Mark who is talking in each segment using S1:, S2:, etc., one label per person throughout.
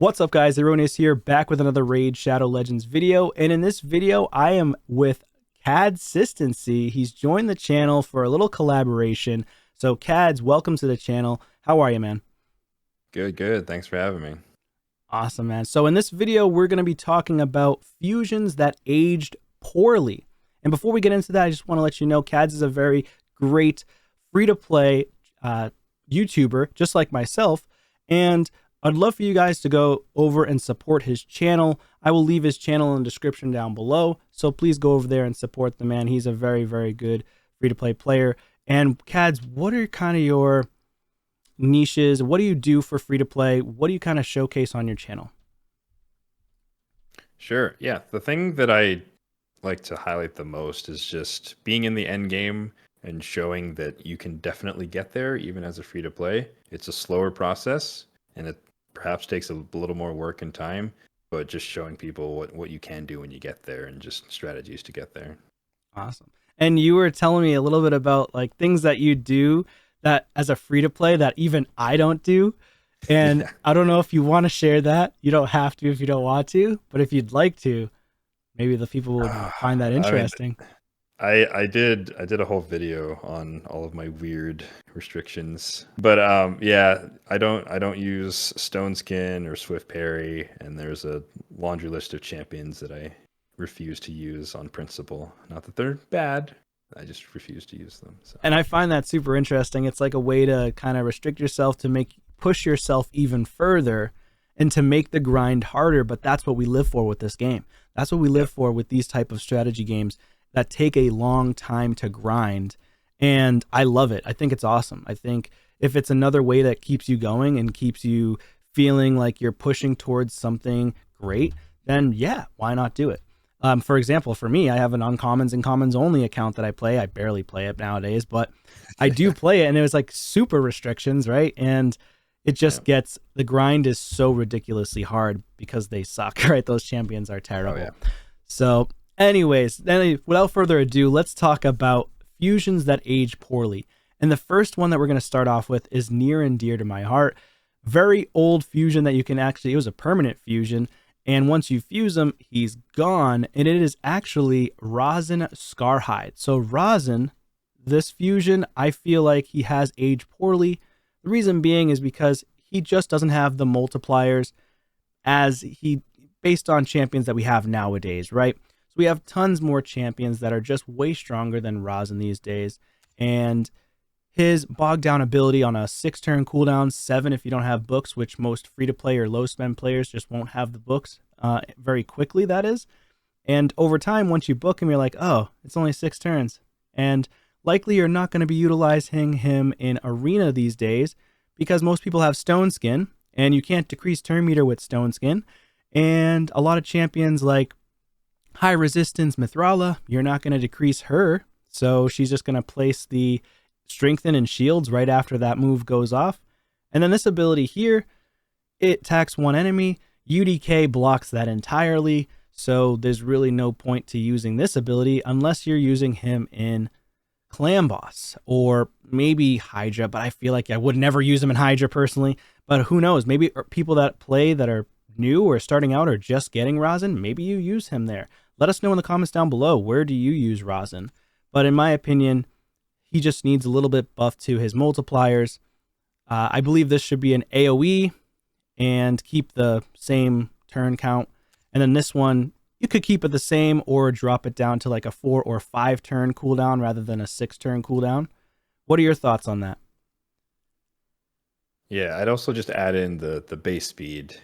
S1: What's up, guys? Erroneous here, back with another Raid Shadow Legends video. And in this video, I am with Cadsistency. He's joined the channel for a little collaboration. So Cads, welcome to the channel. How are you, man?
S2: Good. Thanks for having me.
S1: Awesome, man. So in this video, we're going to be talking about fusions that aged poorly. And before we get into that, I just want to let you know, Cads is a very great free-to-play YouTuber, just like myself. And I'd love for you guys to go over and support his channel. I will leave his channel in the description down below. So please go over there and support the man. He's a very, very good free-to-play player. And Cads, what are kind of your niches? What do you do for free-to-play? What do you kind of showcase on your channel?
S2: Sure. Yeah. The thing that I like to highlight the most is just being in the end game and showing that you can definitely get there even as a free-to-play. It's a slower process and it perhaps takes a little more work and time, but just showing people what you can do when you get there and just strategies to get there.
S1: Awesome. And you were telling me a little bit about like things that you do that as a free-to-play that even I don't do. And yeah. I don't know if you want to share that. You don't have to if you don't want to, but if you'd like to, maybe the people would find that interesting.
S2: I did a whole video on all of my weird restrictions, but yeah, I don't use Stone Skin or Swift Parry, and there's a laundry list of champions that I refuse to use on principle. Not that they're bad, I just refuse to use them. So.
S1: And I find that super interesting. It's like a way to kind of restrict yourself to push yourself even further and to make the grind harder. But that's what we live for with this game. That's what we live for with these type of strategy games that take a long time to grind. And I love it. I think it's awesome. I think if it's another way that keeps you going and keeps you feeling like you're pushing towards something great, then yeah, why not do it? For example, for me, I have an uncommons and commons only account that I play. I barely play it nowadays, but I do play it, and it was like super restrictions, right? And it just gets, the grind is so ridiculously hard because they suck, right? Those champions are terrible. Oh, yeah. So anyways, then without further ado, let's talk about fusions that age poorly. And the first one that we're going to start off with is near and dear to my heart. Very old fusion that you can actually, it was a permanent fusion. And once you fuse him, he's gone. And it is actually Rosin Scarhide. So Rosin, this fusion, I feel like he has aged poorly. The reason being is because he just doesn't have the multipliers based on champions that we have nowadays, right? So we have tons more champions that are just way stronger than Rosin these days. And his bog down ability on a 6-turn cooldown, 7 if you don't have books, which most free-to-play or low-spend players just won't have the books very quickly, that is. And over time, once you book him, you're like, oh, it's only 6 turns. And likely you're not going to be utilizing him in Arena these days because most people have Stone Skin, and you can't decrease turn meter with Stone Skin. And a lot of champions like High Resistance Mithrala, you're not going to decrease her, so she's just going to place the Strengthen and Shields right after that move goes off. And then this ability here, it attacks one enemy, UDK blocks that entirely, so there's really no point to using this ability unless you're using him in Clan Boss or maybe Hydra, but I feel like I would never use him in Hydra personally, but who knows, maybe people that play that are new or starting out or just getting Rosin, maybe you use him there. Let us know in the comments down below, where do you use Rosin? But in my opinion, he just needs a little bit buff to his multipliers. I believe this should be an AoE and keep the same turn count. And then this one, you could keep it the same or drop it down to like a 4 or 5 turn cooldown rather than a 6-turn cooldown. What are your thoughts on that?
S2: Yeah, I'd also just add in the base speed.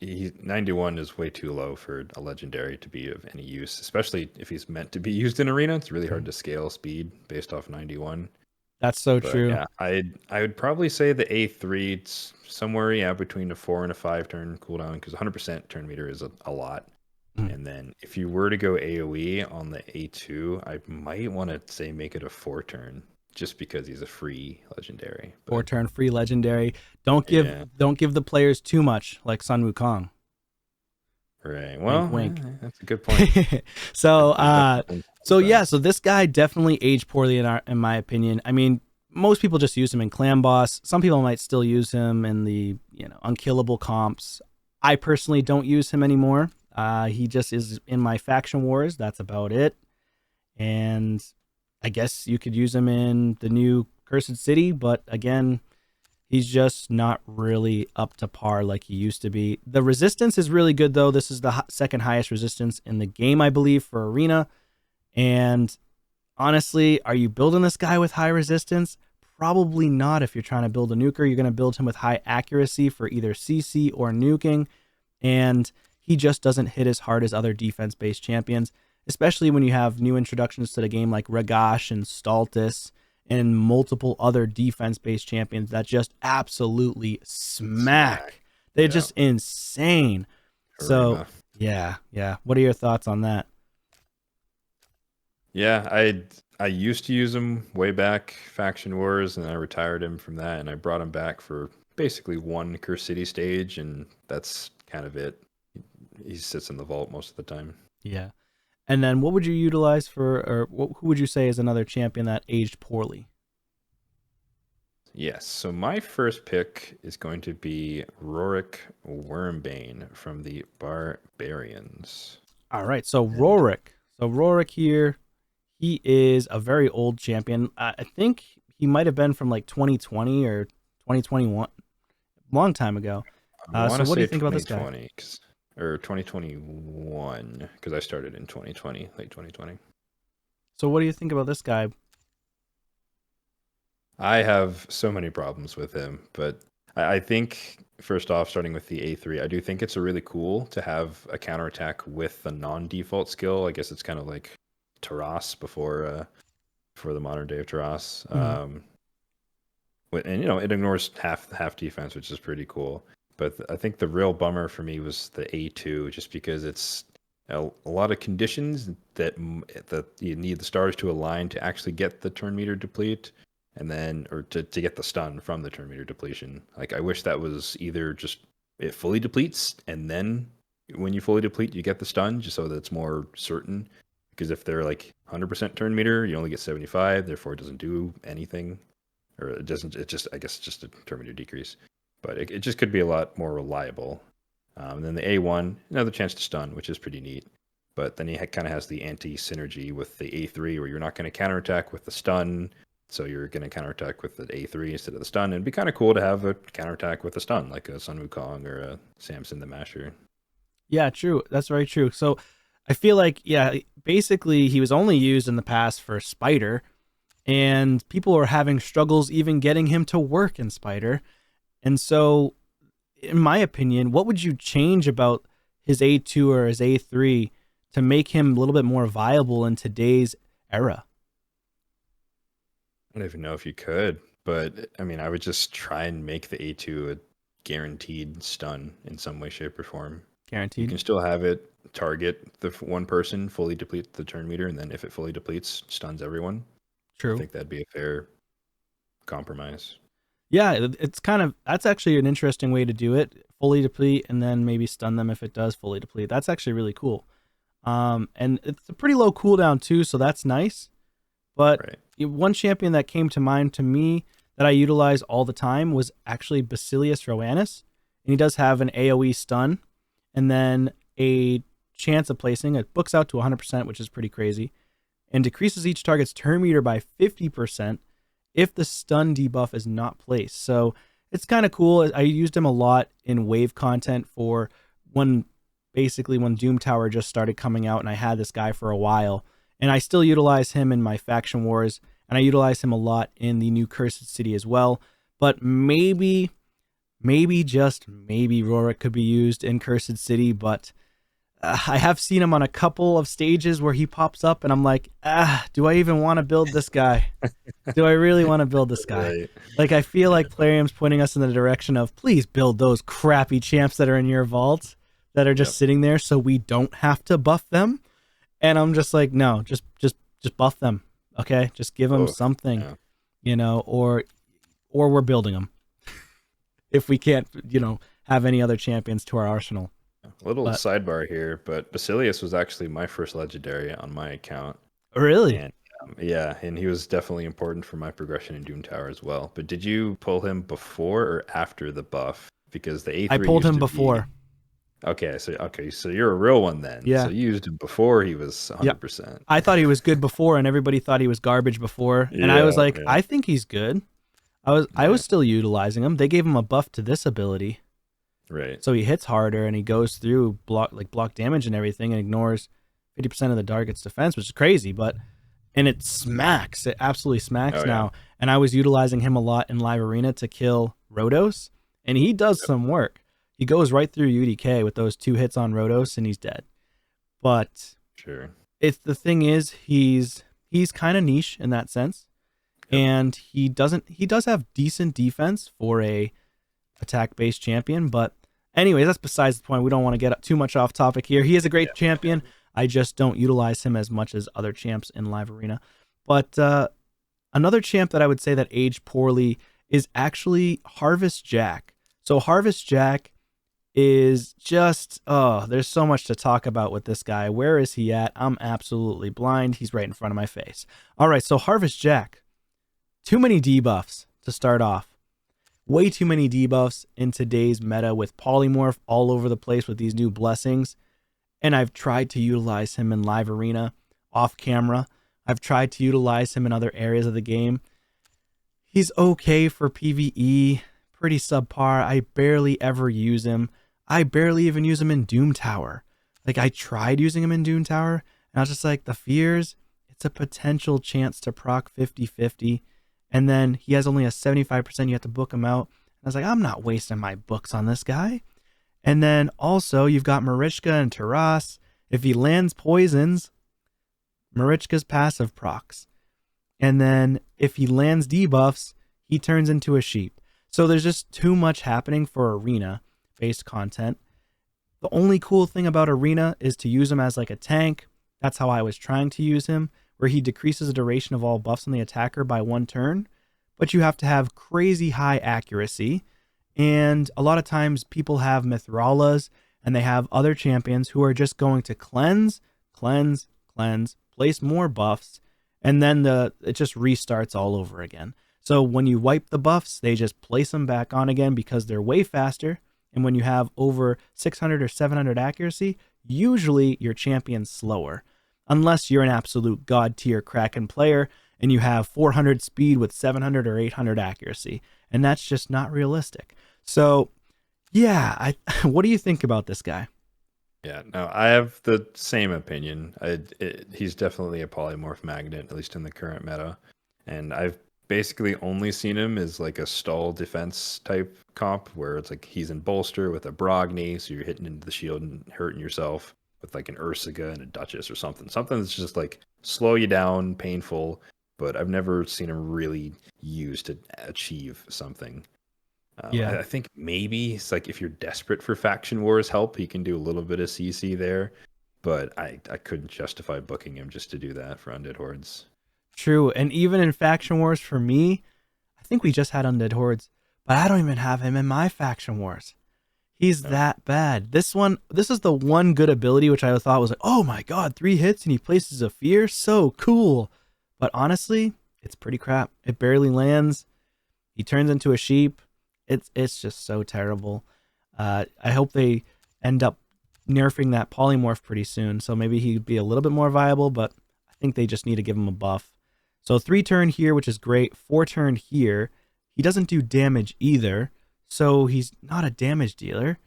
S2: 91 is way too low for a legendary to be of any use, especially if he's meant to be used in Arena. It's really hard to scale speed based off 91.
S1: That's so true.
S2: Yeah, I would probably say the A3 somewhere between a 4 and a 5 turn cooldown, because 100% turn meter is a lot. And then if you were to go AoE on the A2, I might want to say make it a 4 turn. Just because he's a free legendary.
S1: 4-turn free legendary. Don't give the players too much, like Sun Wukong.
S2: Right. Well,
S1: wink.
S2: That's a good point.
S1: So this guy definitely aged poorly in my opinion. I mean, most people just use him in Clan Boss. Some people might still use him in the unkillable comps. I personally don't use him anymore. He just is in my faction wars. That's about it. And I guess you could use him in the new Cursed City, but again, he's just not really up to par like he used to be. The resistance is really good, though. This is the second highest resistance in the game, I believe, for Arena. And honestly, are you building this guy with high resistance? Probably not. If you're trying to build a nuker, you're going to build him with high accuracy for either CC or nuking. And he just doesn't hit as hard as other defense-based champions, especially when you have new introductions to the game like Ragash and Staltis and multiple other defense-based champions that just absolutely smack. They're just insane. So, yeah. What are your thoughts on that?
S2: Yeah, I used to use him way back, Faction Wars, and I retired him from that, and I brought him back for basically one Curse City stage, and that's kind of it. He sits in the vault most of the time.
S1: Yeah. And then what would you utilize for, or who would you say is another champion that aged poorly?
S2: Yes, so my first pick is going to be Roric Wyrmbane from the Barbarians.
S1: All right, so Roric. So Roric here, he is a very old champion. I think he might have been from like 2020 or 2021, long time ago. So what do you think about this guy?
S2: Or 2021, because I started in 2020, late 2020.
S1: So what do you think about this guy?
S2: I have so many problems with him, but I think first off, starting with the A3, I do think it's a really cool to have a counterattack with the non-default skill. I guess it's kind of like Taras before the modern day of Taras. Mm-hmm. And it ignores half defense, which is pretty cool. But I think the real bummer for me was the A2, just because it's a lot of conditions that you need the stars to align to actually get the turn meter deplete, and then or to get the stun from the turn meter depletion. Like, I wish that was either just it fully depletes, and then when you fully deplete, you get the stun, just so that it's more certain. Because if they're like 100% turn meter, you only get 75, therefore it doesn't do anything, or it doesn't. It just, I guess, it's just a turn meter decrease. But it just could be a lot more reliable. And then the A1, another chance to stun, which is pretty neat. But then he kind of has the anti-synergy with the A3, where you're not going to counterattack with the stun, so you're going to counterattack with the A3 instead of the stun. And it'd be kind of cool to have a counterattack with a stun, like a Sun Wukong or a Samson the Masher.
S1: Yeah, true. That's very true. So I feel like, basically he was only used in the past for Spider, and people are having struggles even getting him to work in Spider. And so, in my opinion, what would you change about his A2 or his A3 to make him a little bit more viable in today's era?
S2: I don't even know if you could, but I mean, I would just try and make the A2 a guaranteed stun in some way, shape, or form.
S1: Guaranteed.
S2: You can still have it target the one person, fully deplete the turn meter, and then if it fully depletes, stuns everyone.
S1: True.
S2: I think that'd be a fair compromise.
S1: Yeah, it's that's actually an interesting way to do it. Fully deplete and then maybe stun them if it does fully deplete. That's actually really cool. And it's a pretty low cooldown too, so that's nice. But one champion that came to mind to me that I utilize all the time was actually Basilius Roanus. And he does have an AoE stun and then a chance of placing. It books out to 100%, which is pretty crazy. And decreases each target's turn meter by 50% if the stun debuff is not placed. So it's kind of cool. I used him a lot in wave content for when Doom Tower just started coming out, and I had this guy for a while. And I still utilize him in my faction wars, and I utilize him a lot in the new Cursed City as well. But maybe just maybe Roric could be used in Cursed City, but I have seen him on a couple of stages where he pops up, and I'm like, do I even want to build this guy? Do I really want to build this guy? Right. Like, I feel like Plarium's pointing us in the direction of, please build those crappy champs that are in your vaults that are just sitting there so we don't have to buff them. And I'm just like, no, just buff them, okay? Just give them something, or we're building them if we can't, have any other champions to our arsenal.
S2: A little sidebar here, but Basilius was actually my first legendary on my account.
S1: Really?
S2: And, and he was definitely important for my progression in Doom Tower as well. But did you pull him before or after the buff? Because the A3
S1: I pulled him before.
S2: So you're a real one then. So
S1: Yeah.
S2: you used him before he was
S1: Yeah.
S2: 100%.
S1: I thought he was good before, and everybody thought he was garbage before. And I was
S2: Yeah,
S1: like,
S2: yeah,
S1: I think he's good. I was
S2: yeah.
S1: still utilizing him. They gave him a buff to this ability,
S2: Right.
S1: so he hits harder and he goes through block damage and everything, and ignores 50% of the target's defense, which is crazy. But and it smacks. It absolutely smacks
S2: Oh yeah.
S1: now. And I was utilizing him a lot in live arena to kill Rodos, and he does
S2: Yep.
S1: some work. He goes right through UDK with those 2 hits on Rodos, and he's dead. But
S2: Sure.
S1: it's the thing is he's kind of niche in that sense,
S2: Yep.
S1: and he does have decent defense for a attack based champion. But anyways, that's besides the point. We don't want to get too much off topic here. He is a great
S2: Yeah.
S1: champion. I just don't utilize him as much as other champs in live arena. But another champ that I would say that aged poorly is actually Harvest Jack. So Harvest Jack is just, oh, there's so much to talk about with this guy. Where is he at? I'm absolutely blind. He's right in front of my face. All right, so Harvest Jack, too many debuffs to start off. Way too many debuffs in today's meta with Polymorph all over the place with these new blessings. And I've tried to utilize him in live arena, off camera. I've tried to utilize him in other areas of the game. He's okay for PvE, pretty subpar. I barely ever use him. I barely even use him in Doom Tower. Like, I tried using him in Doom Tower, and I was just like, the fears, it's a potential chance to proc 50-50. And then he has only a 75% you have to book him out. And I was like, I'm not wasting my books on this guy. And then also, you've got Marichka and Taras. If he lands poisons, Marichka's passive procs. And then if he lands debuffs, he turns into a sheep. So there's just too much happening for arena-based content. The only cool thing about arena is to use him as like a tank. That's how I was trying to use him, where he decreases the duration of all buffs on the attacker by 1 turn. But you have to have crazy high accuracy. And a lot of times people have Mithralas and they have other champions who are just going to cleanse, place more buffs, and then it just restarts all over again. So when you wipe the buffs, they just place them back on again because they're way faster. And when you have over 600 or 700 accuracy, usually your champion's slower. Unless you're an absolute god tier Kraken player and you have 400 speed with 700 or 800 accuracy. And that's just not realistic. So, yeah, what do you think about this guy?
S2: Yeah, no, I have the same opinion. He's definitely a polymorph magnet, at least in the current meta. And I've basically only seen him as like a stall defense type comp, where it's like he's in bolster with a Brogni, so you're hitting into the shield and hurting yourself with like an Ursaga and a Duchess or something. Something that's just like slow you down, painful, but I've never seen him really used to achieve something.
S1: Yeah.
S2: I think maybe it's like if you're desperate for faction wars help, he can do a little bit of CC there, but I couldn't justify booking him just to do that for Undead Hordes.
S1: True. And even in Faction Wars for me, I think we just had Undead Hordes, but I don't even have him in my Faction Wars. He's
S2: No.
S1: that bad. This is the one good ability which I thought was like, oh my god, 3 hits and he places a fear, so cool. But honestly, it's pretty crap. It barely lands. He turns into a sheep. It's just so terrible. I hope they end up nerfing that polymorph pretty soon, so maybe he'd be a little bit more viable, but I think they just need to give him a buff. So 3 turn here, which is great. 4 turn here. He doesn't do damage either, so he's not a damage dealer.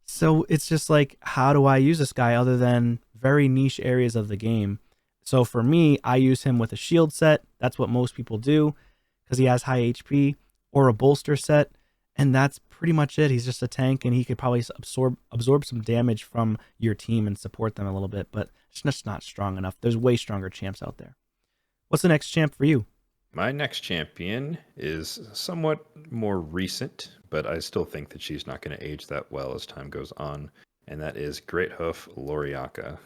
S1: So it's just like, how do I use this guy other than very niche areas of the game? So for me, I use him with a shield set. That's what most people do because he has high HP, or a bolster set. And that's pretty much it. He's just a tank, and he could probably absorb some damage from your team and support them a little bit, but it's just not strong enough. There's way stronger champs out there. What's the next champ for you?
S2: My next champion is somewhat more recent, but I still think that she's not going to age that well as time goes on, and that is Great-Hoof Laaka.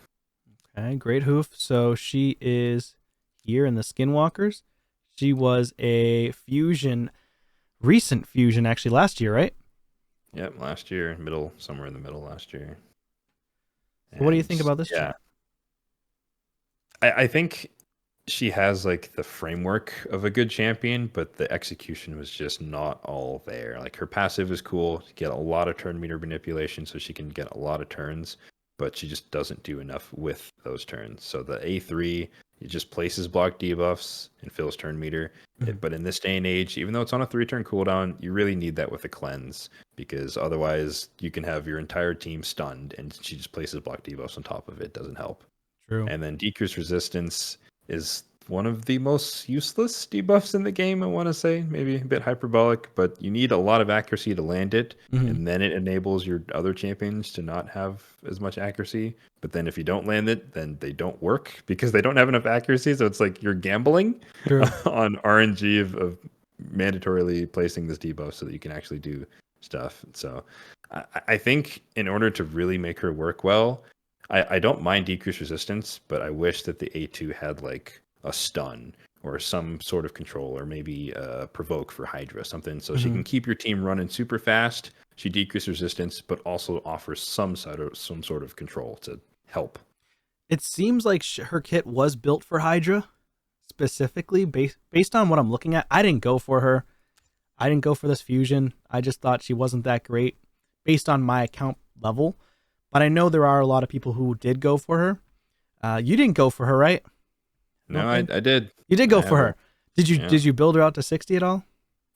S1: Okay, Great-Hoof. So she is here in the Skinwalkers. She was a fusion, recent fusion, actually last year, right?
S2: Yep, last year, somewhere in the middle last year.
S1: So what do you think about this
S2: yeah,
S1: champ?
S2: I think she has like the framework of a good champion, but the execution was just not all there. Like her passive is cool, to get a lot of turn meter manipulation, so she can get a lot of turns, but she just doesn't do enough with those turns. So the A3, it just places block debuffs and fills turn meter. But in this day and age, even though it's on a 3-turn cooldown, you really need that with a cleanse, because otherwise you can have your entire team stunned and she just places block debuffs on top of it. Doesn't help.
S1: True.
S2: And then decreased resistance is one of the most useless debuffs in the game, I want to say. Maybe a bit hyperbolic, but you need a lot of accuracy to land it, and then it enables your other champions to not have as much accuracy. But then if you don't land it, then they don't work because they don't have enough accuracy. So it's like you're gambling on RNG of mandatorily placing this debuff so that you can actually do stuff. So I think in order to really make her work well, I don't mind decreased resistance, but I wish that the A2 had like a stun or some sort of control, or maybe provoke for Hydra, something so she can keep your team running super fast. She decreases resistance, but also offers some sort of control to help.
S1: It seems like her kit was built for Hydra specifically, based on what I'm looking at. I didn't go for her. I didn't go for this fusion. I just thought she wasn't that great based on my account level. But I know there are a lot of people who did go for her. You didn't go for her, right?
S2: No, I did.
S1: You did go for her. Did you build her out to 60 at all?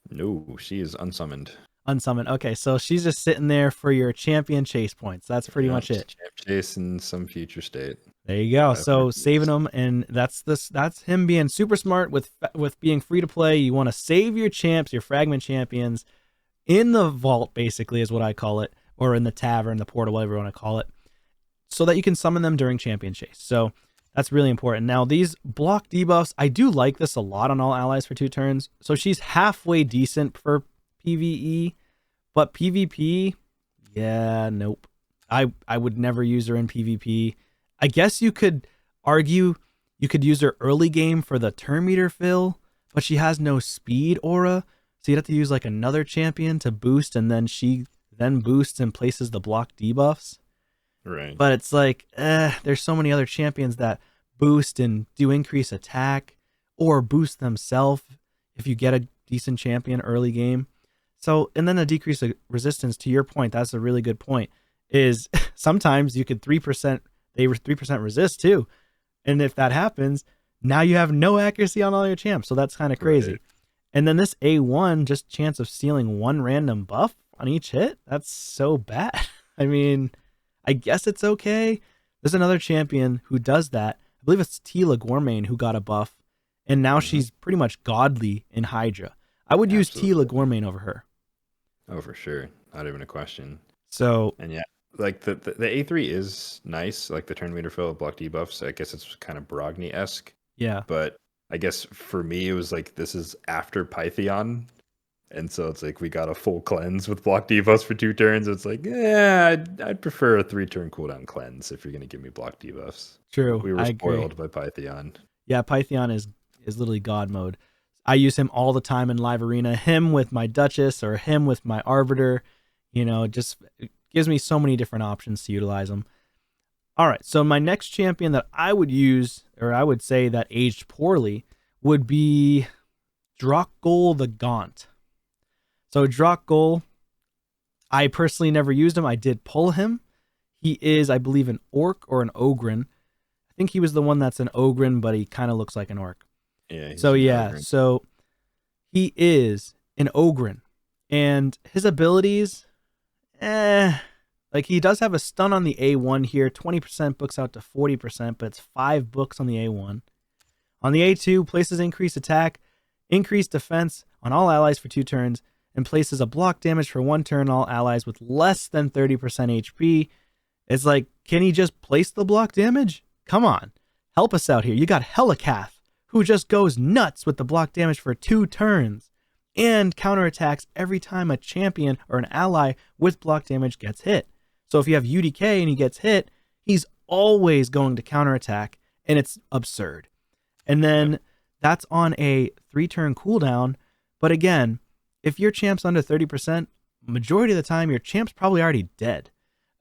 S2: No, she is unsummoned.
S1: Unsummoned. Okay, so she's just sitting there for your champion chase points. That's pretty much it.
S2: Champ chase in some future state.
S1: There you go. So saving them, and that's him being super smart with being free to play. You want to save your champs, your fragment champions, in the vault, basically, is what I call it. Or in the tavern, the portal, whatever you want to call it, so that you can summon them during champion chase. So that's really important. Now, these block debuffs, I do like this a lot on all allies for 2 turns. So she's halfway decent for PvE, but PvP, yeah, nope. I would never use her in PvP. I guess you could argue you could use her early game for the turn meter fill, but she has no speed aura, so you'd have to use like another champion to boost, and then she then boosts and places the block debuffs.
S2: Right.
S1: But it's like, there's so many other champions that boost and do increase attack or boost themselves if you get a decent champion early game. So, and then the decrease of resistance, to your point, that's a really good point, is sometimes you could 3%, they were 3% resist too. And if that happens, now you have no accuracy on all your champs. So that's kind of crazy. Right. And then this A1, just chance of stealing 1 random buff on each hit, that's so bad. I mean, I guess it's okay. There's another champion who does that. I believe it's Tila Wyrmbane who got a buff, and now she's pretty much godly in Hydra. I would use Tila Wyrmbane over her.
S2: Oh, for sure. Not even a question.
S1: So,
S2: and yeah, like the A3 is nice, like the turn meter fill of block debuffs. I guess it's kind of Brogni-esque.
S1: Yeah.
S2: But I guess for me, it was like, this is after Pythion. And so it's like we got a full cleanse with block debuffs for 2 turns. It's like, I'd prefer a 3-turn cooldown cleanse if you're going to give me block debuffs.
S1: True.
S2: We were spoiled by Pythion.
S1: Yeah, Pythion is literally God mode. I use him all the time in live arena. Him with my Duchess or him with my Arbiter. You know, just gives me so many different options to utilize them. All right, so my next champion that I would use, or I would say that aged poorly, would be Dracomorph the Gaunt. So Dracomorph, I personally never used him. I did pull him. He is, I believe, an orc or an ogren. I think he was the one that's an ogren, but he kind of looks like an orc.
S2: Yeah.
S1: So he is an ogren, and his abilities, like he does have a stun on the A1 here. 20% books out to 40%, but it's 5 books on the A1. On the A2, places increased attack, increased defense on all allies for 2 turns, and places a block damage for 1 turn on all allies with less than 30% HP. It's like, can he just place the block damage? Come on, help us out here. You got Helicath, who just goes nuts with the block damage for 2 turns and counterattacks every time a champion or an ally with block damage gets hit. So if you have UDK and he gets hit, he's always going to counterattack, and it's absurd. And then that's on a 3-turn cooldown. But again, if your champ's under 30%, majority of the time your champ's probably already dead.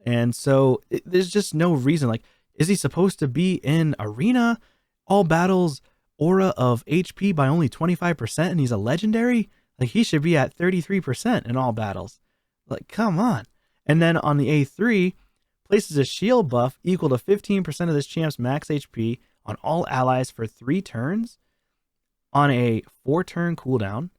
S1: And so there's just no reason. Like, is he supposed to be in arena? All battles aura of HP by only 25% and he's a legendary? Like, he should be at 33% in all battles. Like, come on. And then on the A3, places a shield buff equal to 15% of this champ's max HP on all allies for 3 turns on a 4-turn cooldown.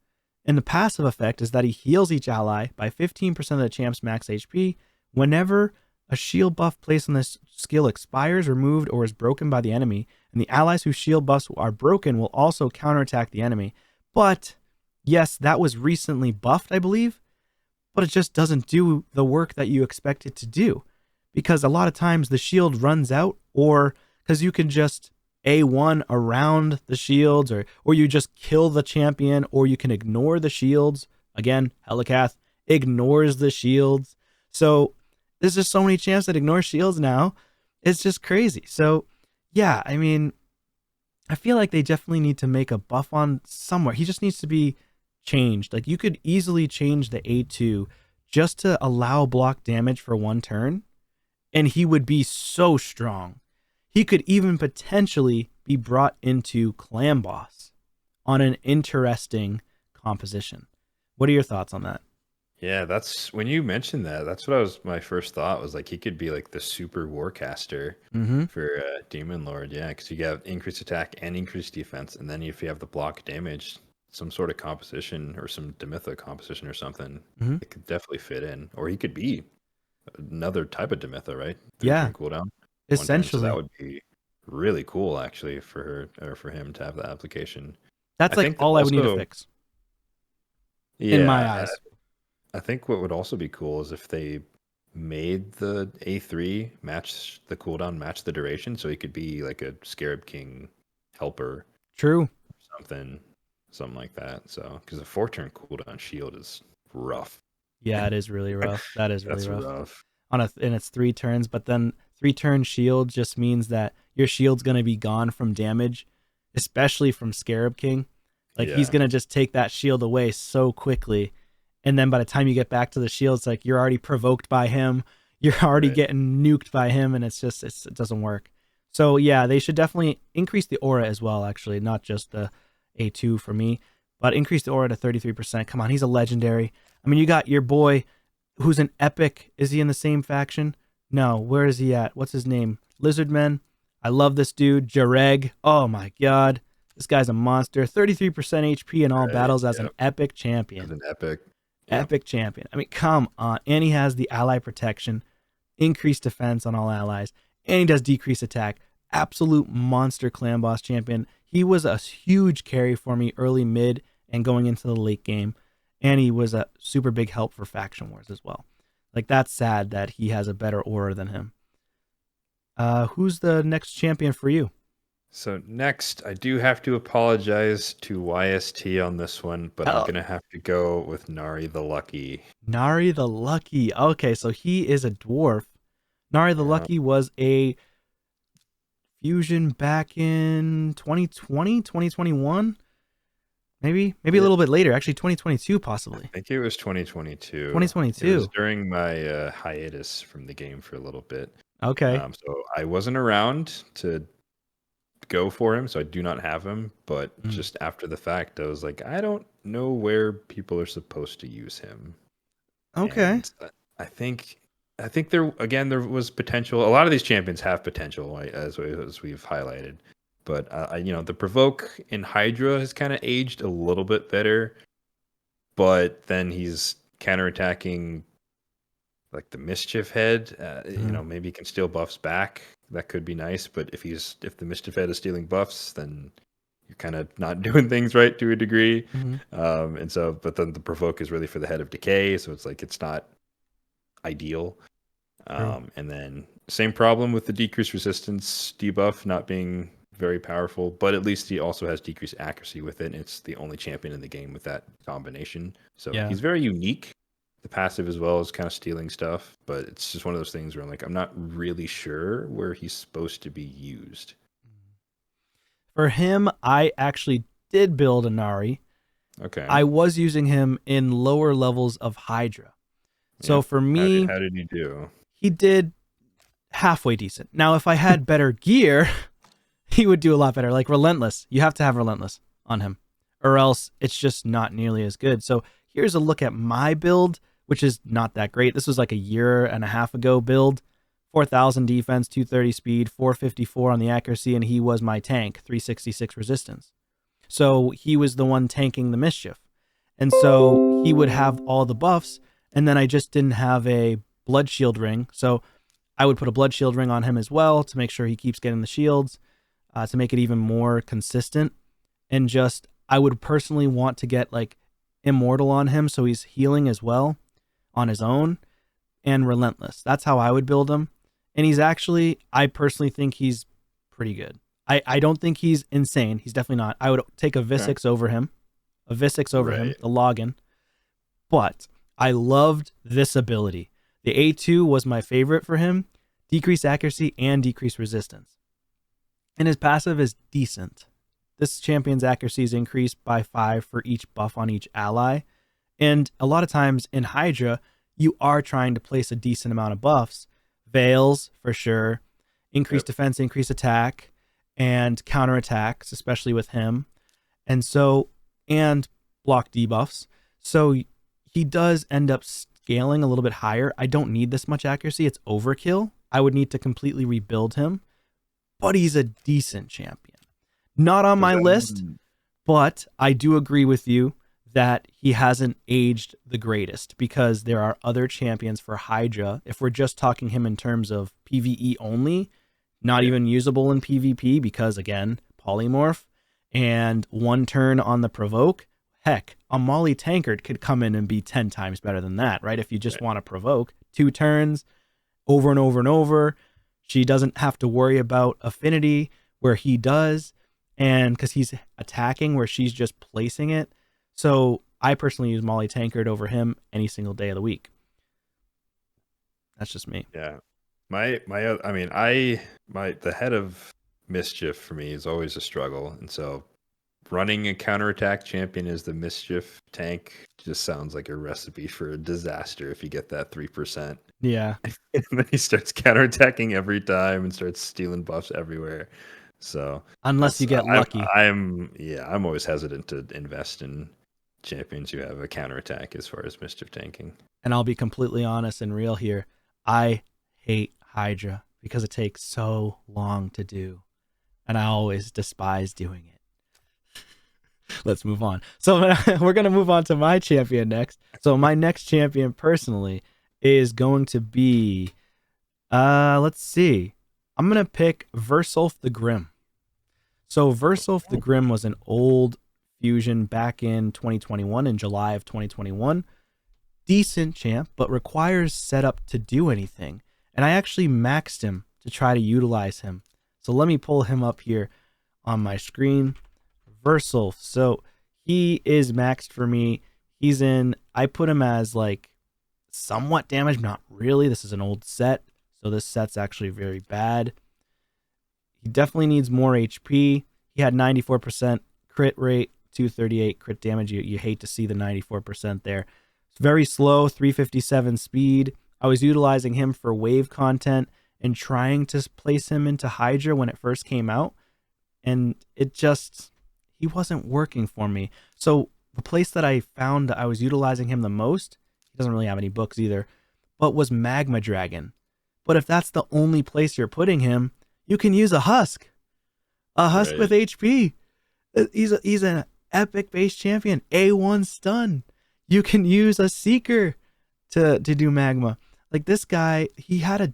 S1: And the passive effect is that he heals each ally by 15% of the champ's max HP whenever a shield buff placed on this skill expires, removed, or is broken by the enemy, and the allies whose shield buffs are broken will also counterattack the enemy. But, yes, that was recently buffed, I believe, but it just doesn't do the work that you expect it to do. Because a lot of times the shield runs out, or because you can just A1 around the shields, or you just kill the champion, or you can ignore the shields. Again, Helicath ignores the shields. So there's just so many champs that ignore shields now. It's just crazy. So yeah, I mean, I feel like they definitely need to make a buff on somewhere. He just needs to be changed. Like, you could easily change the A2 just to allow block damage for 1 turn, and he would be so strong. He could even potentially be brought into Clan Boss on an interesting composition. What are your thoughts on that?
S2: Yeah, that's when you mentioned that. That's what my first thought was, like, he could be like the super warcaster for Demon Lord. Yeah, because you have increased attack and increased defense, and then if you have the block damage, some sort of composition or some Demitha composition or something, it could definitely fit in. Or he could be another type of Demitha, right? 3-turn cooldown.
S1: Essentially.
S2: So that would be really cool, actually, for her or for him to have that application.
S1: That's like all I would need to fix.
S2: Yeah,
S1: in my eyes.
S2: I think what would also be cool is if they made the A3 match the cooldown, match the duration, so he could be like a Scarab King helper.
S1: True.
S2: Something like that. So, because a 4-turn cooldown shield is rough.
S1: Yeah, it is really rough. That is really
S2: That's
S1: rough. And it's 3 turns, but then 3-turn shield just means that your shield's going to be gone from damage, especially from Scarab King. Like, he's going to just take that shield away so quickly. And then by the time you get back to the shield, it's like you're already provoked by him. You're already getting nuked by him, and it doesn't work. So yeah, they should definitely increase the aura as well, actually, not just the A2 for me, but increase the aura to 33%. Come on, he's a legendary. I mean, you got your boy who's an epic. Is he in the same faction? No, where is he at? What's his name? Lizardman. I love this dude. Jareg. Oh my god. This guy's a monster. 33% HP in all battles as an epic champion.
S2: As an epic.
S1: Epic champion. I mean, come on. And he has the ally protection, increased defense on all allies, and he does decrease attack. Absolute monster clan boss champion. He was a huge carry for me early, mid, and going into the late game. And he was a super big help for Faction Wars as well. Like, that's sad that he has a better aura than him. Who's the next champion for you?
S2: So next, I do have to apologize to YST on this one, but I'm going to have to go with Nari the Lucky.
S1: Nari the Lucky. Okay, so he is a dwarf. Nari the Lucky was a fusion back in 2020, 2021? Maybe a little bit later. Actually, 2022 possibly.
S2: I think it was 2022.
S1: 2022.
S2: It was during my hiatus from the game for a little bit.
S1: Okay.
S2: So I wasn't around to go for him, so I do not have him, but just after the fact I was like, I don't know where people are supposed to use him.
S1: Okay.
S2: And I think there was potential. A lot of these champions have potential, as we've highlighted, but the provoke in Hydra has kind of aged a little bit better, but then he's counterattacking like the Mischief Head. Maybe he can steal buffs back. That could be nice, but if the Mischief Head is stealing buffs, then you're kind of not doing things right to a degree. But then the provoke is really for the Head of Decay, so it's like it's not ideal. And then same problem with the decreased resistance debuff not being very powerful, but at least he also has decreased accuracy with it. And it's the only champion in the game with that combination, so he's very unique. The passive as well is kind of stealing stuff, but it's just one of those things where I'm like, I'm not really sure where he's supposed to be used.
S1: For him, I actually did build a Nari.
S2: Okay.
S1: I was using him in lower levels of Hydra. So for me,
S2: how did he do?
S1: He did halfway decent. Now, if I had better gear, he would do a lot better. Like Relentless. You have to have Relentless on him, or else it's just not nearly as good. So here's a look at my build, which is not that great. This was like a year and a half ago build. 4,000 defense, 230 speed, 454 on the accuracy, and he was my tank, 366 resistance. So he was the one tanking the mischief. And so he would have all the buffs, and then I just didn't have a blood shield ring. So I would put a blood shield ring on him as well to make sure he keeps getting the shields, to make it even more consistent. And just, I would personally want to get like Immortal on him so he's healing as well on his own, and Relentless. That's how I would build him. And he's actually, I personally think he's pretty good. I don't think he's insane. He's definitely not. I would take a Visix over him. A Visix over him, the login. But I loved this ability. The A2 was my favorite for him. Decrease accuracy and decrease resistance. And his passive is decent. This champion's accuracy is increased by 5 for each buff on each ally. And a lot of times in Hydra, you are trying to place a decent amount of buffs. Veils, for sure. Increased defense, increased attack, and counterattacks, especially with him. And so, and block debuffs. So he does end up scaling a little bit higher. I don't need this much accuracy. It's overkill. I would need to completely rebuild him. But he's a decent champion. Not on my list, but I do agree with you that he hasn't aged the greatest, because there are other champions for Hydra. If we're just talking him in terms of PvE only, not even usable in PvP, because again, polymorph and one turn on the provoke. Heck, a Molly Tankard could come in and be 10 times better than that, right? If you just want to provoke 2 turns over and over and over, she doesn't have to worry about affinity where he does, and because he's attacking where she's just placing it. So I personally use Molly Tankard over him any single day of the week. That's just me.
S2: Yeah. The head of Mischief for me is always a struggle. And so running a counterattack champion as the Mischief tank just sounds like a recipe for a disaster if you get that 3%.
S1: Yeah.
S2: And then he starts counterattacking every time and starts stealing buffs everywhere. So
S1: unless you get lucky.
S2: I'm always hesitant to invest in champions who have a counterattack as far as Mischief tanking.
S1: And I'll be completely honest and real here. I hate Hydra because it takes so long to do. And I always despise doing it. Let's move on. So we're going to move on to my champion next. So my next champion personally is going to be, let's see. I'm going to pick Versulf the Grim. So Versulf the Grim was an old fusion back in 2021, in July of 2021. Decent champ, but requires setup to do anything. And I actually maxed him to try to utilize him. So let me pull him up here on my screen. Versulf. So he is maxed for me. I put him as like somewhat damaged, not really. This is an old set, so this set's actually very bad. He definitely needs more HP. He had 94% crit rate, 238 crit damage. You hate to see the 94% there. It's very slow, 357 speed. I was utilizing him for wave content and trying to place him into Hydra when it first came out, and he wasn't working for me. So the place that I found that I was utilizing him the most, he doesn't really have any books either, but was Magma Dragon. But if that's the only place you're putting him, you can use a Husk. A Husk with HP. He's an epic base champion. A1 stun. You can use a Seeker to do Magma. Like this guy, they had a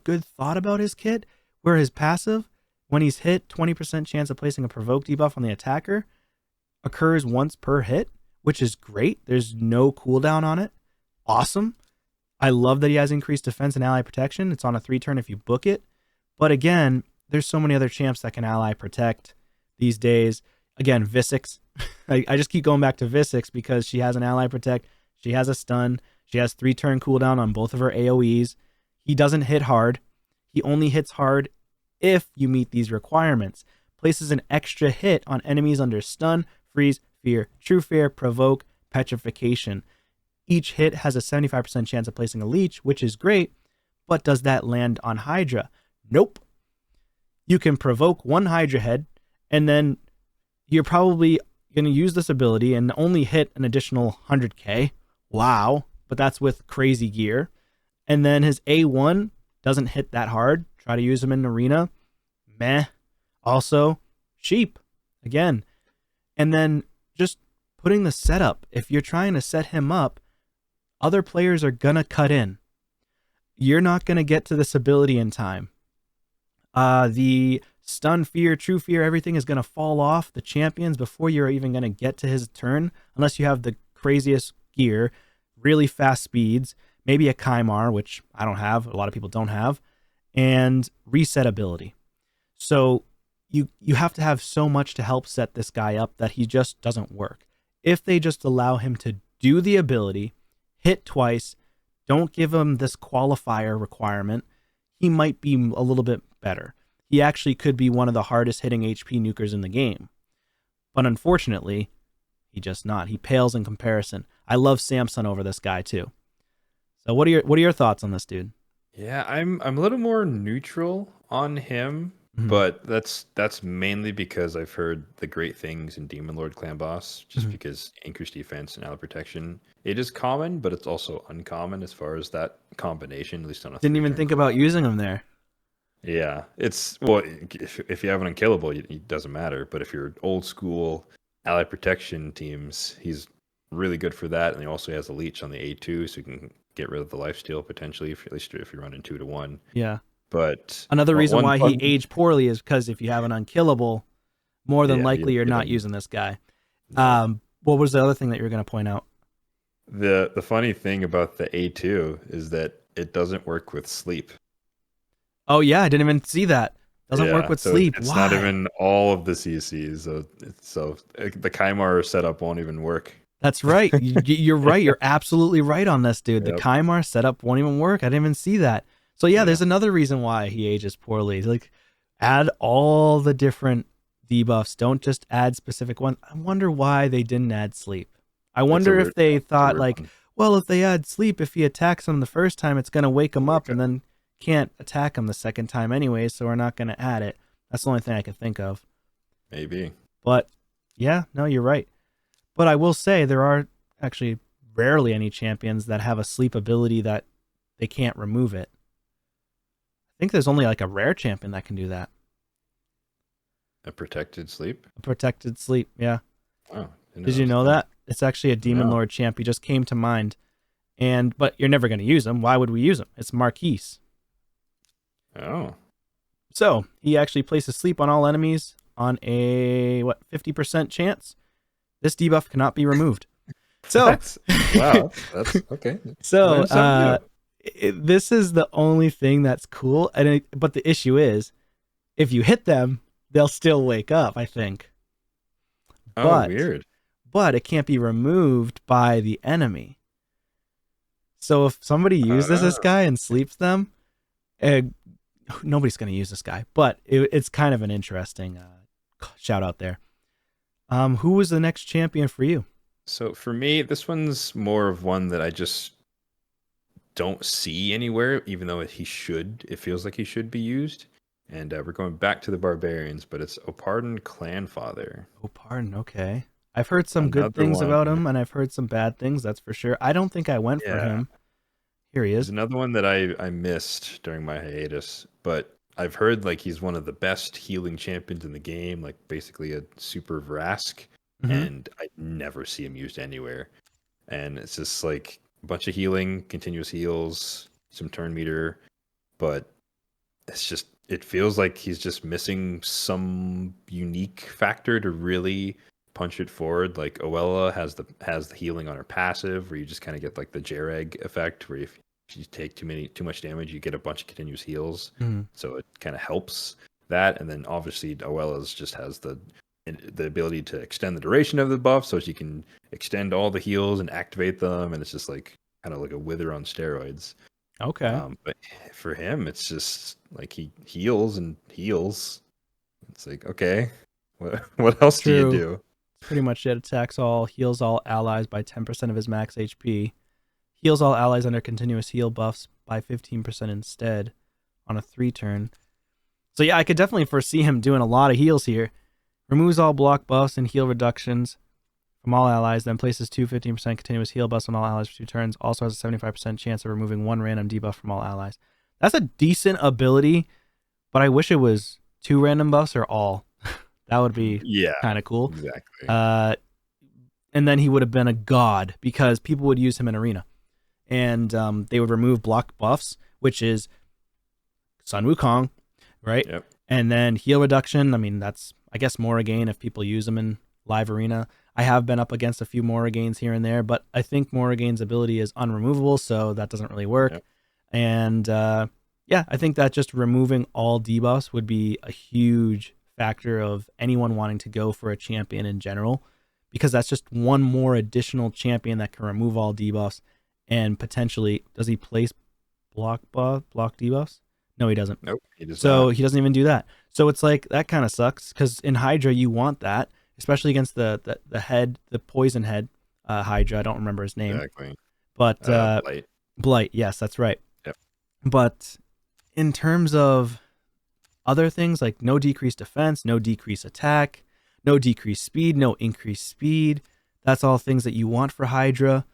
S1: good thought about his kit, where his passive, when he's hit, 20% chance of placing a provoke debuff on the attacker, occurs once per hit, which is great. There's no cooldown on it. Awesome. I love that he has increased defense and ally protection. It's on a 3-turn if you book it. But again, there's so many other champs that can ally protect these days. Again, Visix. I just keep going back to Visix because she has an ally protect. She has a stun. She has 3-turn cooldown on both of her AoEs. He doesn't hit hard. He only hits hard if you meet these requirements. Places an extra hit on enemies under stun, freeze, fear, true fear, provoke, petrification. Each hit has a 75% chance of placing a leech, which is great, but does that land on Hydra? Nope. you can provoke one Hydra Head, and then you're probably going to use this ability and only hit an additional 100k. Wow. But that's with crazy gear. And then his A1 doesn't hit that hard. Try to use him in arena. Meh. Also, sheep. Again. And then just putting the setup. If you're trying to set him up, other players are going to cut in. You're not going to get to this ability in time. The stun, fear, true fear, everything is going to fall off the champions before you're even going to get to his turn, unless you have the craziest gear, really fast speeds, maybe a Kymar, which I don't have, a lot of people don't have, and reset ability. So you have to have so much to help set this guy up that he just doesn't work. If they just allow him to do the ability, hit twice, don't give him this qualifier requirement, he might be a little bit better. He actually could be one of the hardest hitting HP nukers in the game. But unfortunately, he just not. He pales in comparison. I love Samson over this guy too. So what are your thoughts on this dude?
S2: Yeah, I'm a little more neutral on him, but that's mainly because I've heard the great things in Demon Lord Clan Boss, just because increased defense and ally protection. It is common, but it's also uncommon as far as that combination, at least on a
S1: Didn't even think about using him there.
S2: Yeah, it's, well, if you have an unkillable, it doesn't matter. But if you're old school ally protection teams, he's really good for that. And he also has a leech on the A2, so you can get rid of the lifesteal potentially, at least if you're running 2-1.
S1: Yeah.
S2: But
S1: another reason why he aged poorly is because if you have an unkillable, more than likely you're not using this guy. What was the other thing that you were going to point out?
S2: The funny thing about the A2 is that it doesn't work with sleep.
S1: Oh yeah, I didn't even see that. Doesn't work with sleep.
S2: It's
S1: Why?
S2: not even all of the CCs. So the Kymar setup won't even work.
S1: That's right. You're right. You're absolutely right on this, dude.
S2: Yep.
S1: The Kymar setup won't even work. I didn't even see that. So yeah, there's another reason why he ages poorly. Like, add all the different debuffs. Don't just add specific ones. I wonder why they didn't add sleep. I wonder if they thought like, well, if they add sleep, if he attacks him the first time, it's going to wake him up and then can't attack him the second time anyway, so we're not going to add it. That's the only thing I can think of.
S2: Maybe.
S1: But yeah, no, you're right. But I will say there are actually rarely any champions that have a sleep ability that they can't remove it. I think there's only like a rare champion that can do that.
S2: A protected sleep?
S1: A protected sleep, yeah.
S2: Oh,
S1: did you know that? It's actually a Demon Lord champ. He just came to mind. But you're never going to use him. Why would we use him? It's Marquise.
S2: Oh.
S1: So he actually places sleep on all enemies on a 50% chance. This debuff cannot be removed. So
S2: that's okay.
S1: So this is the only thing that's cool. But the issue is, if you hit them, they'll still wake up, I think.
S2: Oh, weird.
S1: But it can't be removed by the enemy. So if somebody uses this guy and sleeps them, nobody's going to use this guy. But it's kind of an interesting shout out there. Who was the next champion for you?
S2: So for me, this one's more of one that I just don't see anywhere, even though it feels like he should be used. And we're going back to the barbarians, but it's Opardon Clanfather.
S1: Opardon, okay. I've heard some good things about him, and I've heard some bad things, that's for sure. I don't think I went for him. Here he is.
S2: There's another one that I missed during my hiatus, but I've heard like he's one of the best healing champions in the game, like basically a super Vrask, and I never see him used anywhere. And it's just like a bunch of healing, continuous heals, some turn meter, but it feels like he's just missing some unique factor to really punch it forward. Like Oella has the healing on her passive, where you just kind of get like the Jareg effect, where if you take too much damage, you get a bunch of continuous heals. So it kind of helps that. And then obviously Oella's just has the ability to extend the duration of the buff, so she can extend all the heals and activate them, and it's just like kind of like a Wither on steroids.
S1: Okay.
S2: But for him, it's just like he heals and heals. It's like, okay, what else do you do?
S1: Pretty much it. Attacks all, heals all allies by 10% of his max HP. Heals all allies under continuous heal buffs by 15% instead on a 3-turn. So yeah, I could definitely foresee him doing a lot of heals here. Removes all block buffs and heal reductions from all allies, then places 15% continuous heal buffs on all allies for 2 turns. Also has a 75% chance of removing 1 random debuff from all allies. That's a decent ability, but I wish it was 2 random buffs or all. That would be kind of cool.
S2: Exactly.
S1: And then he would have been a god because people would use him in arena. And they would remove block buffs, which is Sun Wukong, right?
S2: Yep.
S1: And then heal reduction. I mean, that's, I guess, Morrigan if people use them in live arena. I have been up against a few Morrigans here and there, but I think Morrigan's ability is unremovable, so that doesn't really work. Yep. And yeah, I think that just removing all debuffs would be a huge factor of anyone wanting to go for a champion in general, because that's just one more additional champion that can remove all debuffs and potentially, does he place block debuffs? No, he doesn't.
S2: Nope. He does
S1: so
S2: not.
S1: He doesn't even do that. So it's like, that kind of sucks, because in Hydra you want that, especially against the poison head Hydra. I don't remember his name.
S2: Exactly.
S1: But Blight. Yes, that's right.
S2: Yep.
S1: But in terms of other things, like no decreased defense, no decreased attack, no decreased speed, no increased speed, that's all things that you want for Hydra.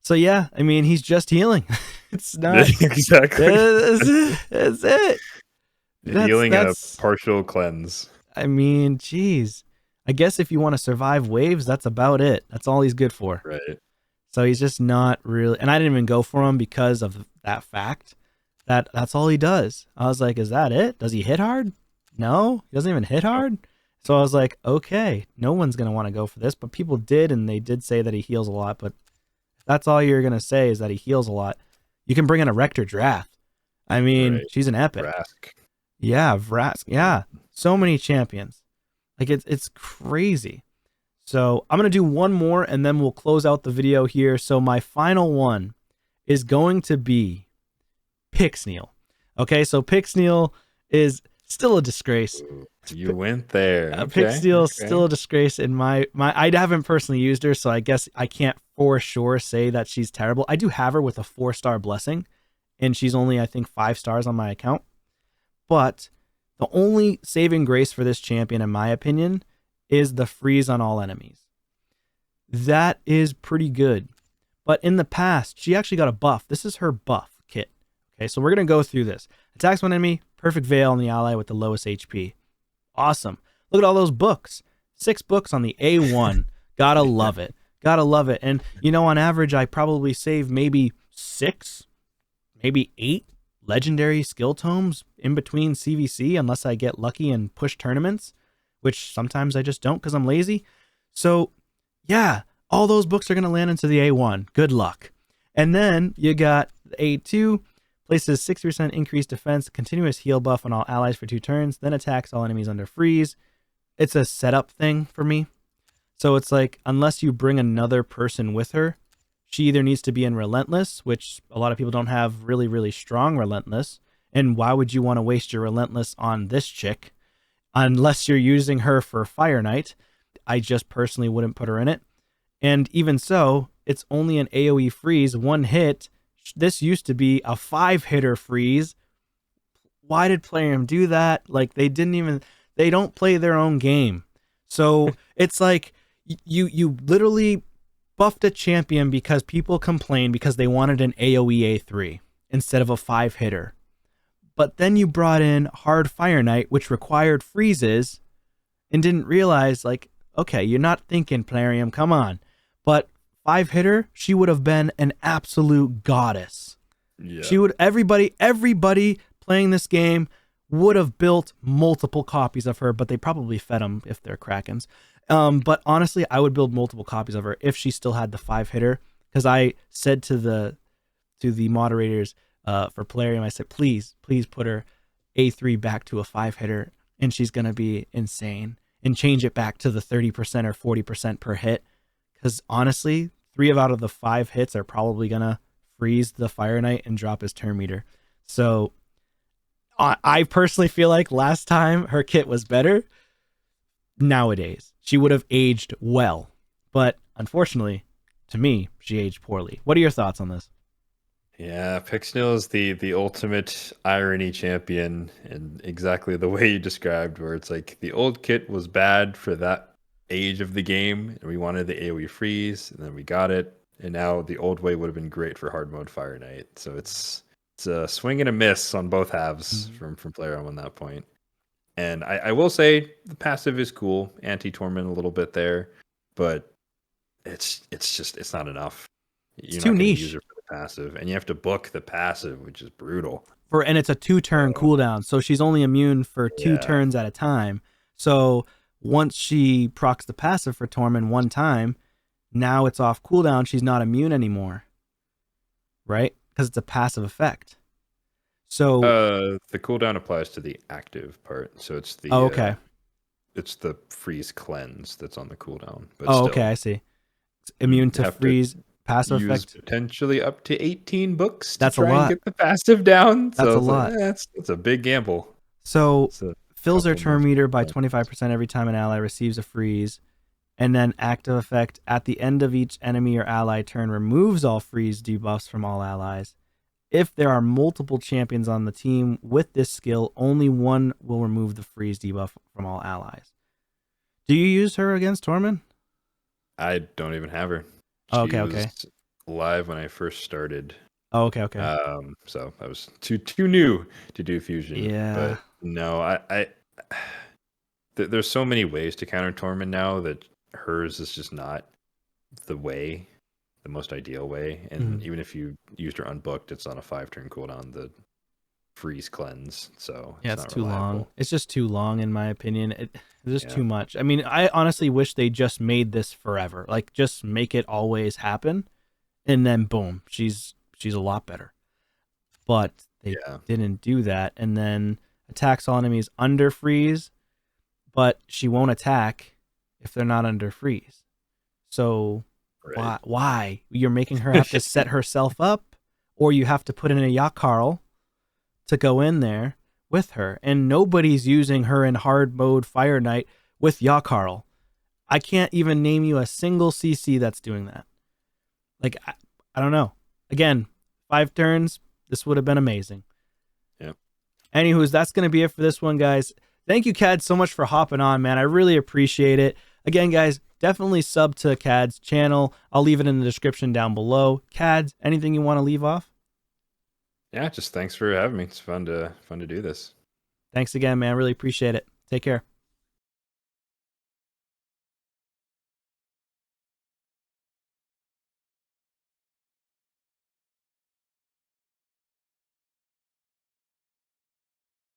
S1: So yeah, I mean, he's just healing. It's not
S2: exactly.
S1: That's it.
S2: Healing a partial cleanse.
S1: I mean, geez. I guess if you want to survive waves, that's about it. That's all he's good for.
S2: Right.
S1: So he's just not really, and I didn't even go for him because of that fact. That's all he does. I was like, is that it? Does he hit hard? No, he doesn't even hit hard. So I was like, okay, no one's going to want to go for this, but people did, and they did say that he heals a lot. But if that's all you're going to say is that he heals a lot, you can bring in a Rector Drath. I mean, she's an epic.
S2: Vrask.
S1: Yeah, Vrask. Yeah, so many champions. Like, it's crazy. So I'm going to do one more, and then we'll close out the video here. So my final one is going to be Pixniel. Okay, so Pixniel is still a disgrace.
S2: You went there.
S1: Pixniel's still a disgrace in my I haven't personally used her, so I guess I can't for sure say that she's terrible. I do have her with a 4-star blessing, and she's only, I think, 5 stars on my account. But the only saving grace for this champion, in my opinion, is the freeze on all enemies. That is pretty good. But in the past, she actually got a buff. This is her buff kit. Okay, so we're going to go through this. Attacks one enemy, perfect veil on the ally with the lowest HP. Awesome. Look at all those books. 6 books on the A1. Gotta love it. Gotta love it. And, you know, on average, I probably save maybe 6, maybe 8 legendary skill tomes in between CVC, unless I get lucky and push tournaments, which sometimes I just don't because I'm lazy. So, yeah, all those books are going to land into the A1. Good luck. And then you got A2, places 60% increased defense, continuous heal buff on all allies for 2 turns, then attacks all enemies under freeze. It's a setup thing for me. So it's like, unless you bring another person with her, she either needs to be in Relentless, which a lot of people don't have really, really strong Relentless. And why would you want to waste your Relentless on this chick? Unless you're using her for Fire Knight. I just personally wouldn't put her in it. And even so, it's only an AoE freeze, 1 hit. This used to be a 5-hitter freeze. Why did Plarium do that? Like, they don't play their own game. So it's like you literally buffed a champion because people complained because they wanted an AoE A3 instead of a 5-hitter. But then you brought in Hard Fire Knight, which required freezes, and didn't realize, like, okay, you're not thinking, Plarium, come on. But 5-hitter, she would have been an absolute goddess. Yeah. She would, everybody playing this game would have built multiple copies of her, but they probably fed them if they're Krakens. But honestly, I would build multiple copies of her if she still had the 5-hitter, because I said to the moderators for Plarium, I said, please put her A3 back to a 5-hitter, and she's gonna be insane, and change it back to the 30% or 40% per hit, because honestly, 3 out of the 5 hits are probably gonna freeze the Fire Knight and drop his turn meter. So I personally feel like last time her kit was better. Nowadays, she would have aged well, but unfortunately, to me, she aged poorly. What are your thoughts on this?
S2: Yeah, Pixniel is the ultimate irony champion, and exactly the way you described, where it's like the old kit was bad for that age of the game, and we wanted the AoE freeze, and then we got it, and now the old way would have been great for hard mode Fire Knight. So it's a swing and a miss on both halves from player on that point. And I will say the passive is cool, anti-torment a little bit there, but it's not enough.
S1: It's
S2: You're
S1: too
S2: not going to use
S1: niche.
S2: her for the passive, and you have to book the passive, which is brutal.
S1: And it's a 2-turn cooldown, so she's only immune for 2
S2: Yeah.
S1: turns at a time. So once she procs the passive for Torment one time, now it's off cooldown. She's not immune anymore, right? Because it's a passive effect. So
S2: The cooldown applies to the active part, so it's the
S1: okay.
S2: It's the freeze cleanse that's on the cooldown. But
S1: Oh,
S2: still,
S1: okay, I see. It's immune to freeze passive
S2: use
S1: effect.
S2: potentially up to 18 books to
S1: That's a
S2: try and
S1: lot.
S2: get the passive down.
S1: That's
S2: So
S1: a
S2: it's
S1: lot.
S2: it's a big gamble.
S1: So
S2: It's a
S1: fills their
S2: couple
S1: turn
S2: moves.
S1: meter by 25% every time an ally receives a freeze, and then active effect at the end of each enemy or ally turn removes all freeze debuffs from all allies. If there are multiple champions on the team with this skill, only one will remove the freeze debuff from all allies. Do you use her against Torment?
S2: I don't even have her.
S1: Oh,
S2: She
S1: okay.
S2: was live when I first started.
S1: Oh, okay.
S2: So I was too new to do fusion.
S1: Yeah.
S2: But no, there's so many ways to counter Torment now that hers is just not the most ideal way. And even if you used her unbooked, it's on a 5-turn cooldown, the freeze cleanse. So
S1: Yeah,
S2: it's
S1: it's
S2: not
S1: too
S2: reliable.
S1: long. It's just too long, in my opinion. It's just too much. I mean, I honestly wish they just made this forever. Like, just make it always happen, and then boom, she's a lot better. But they didn't do that, and then attacks all enemies under freeze, but she won't attack if they're not under freeze. So why? You're making her have to set herself up, or you have to put in a Yakarl to go in there with her, and nobody's using her in hard mode Fire Knight with Yakarl. I can't even name you a single CC that's doing that. Like, I don't know. Again, 5 turns, this would have been amazing.
S2: Yep.
S1: Anywho's, that's going to be it for this one, guys. Thank you, Cad, so much for hopping on, man. I really appreciate it. Again, guys, definitely sub to Cad's channel. I'll leave it in the description down below. Cad, anything you want to leave off?
S2: Yeah, just thanks for having me. It's fun to do this.
S1: Thanks again, man. Really appreciate it. Take care.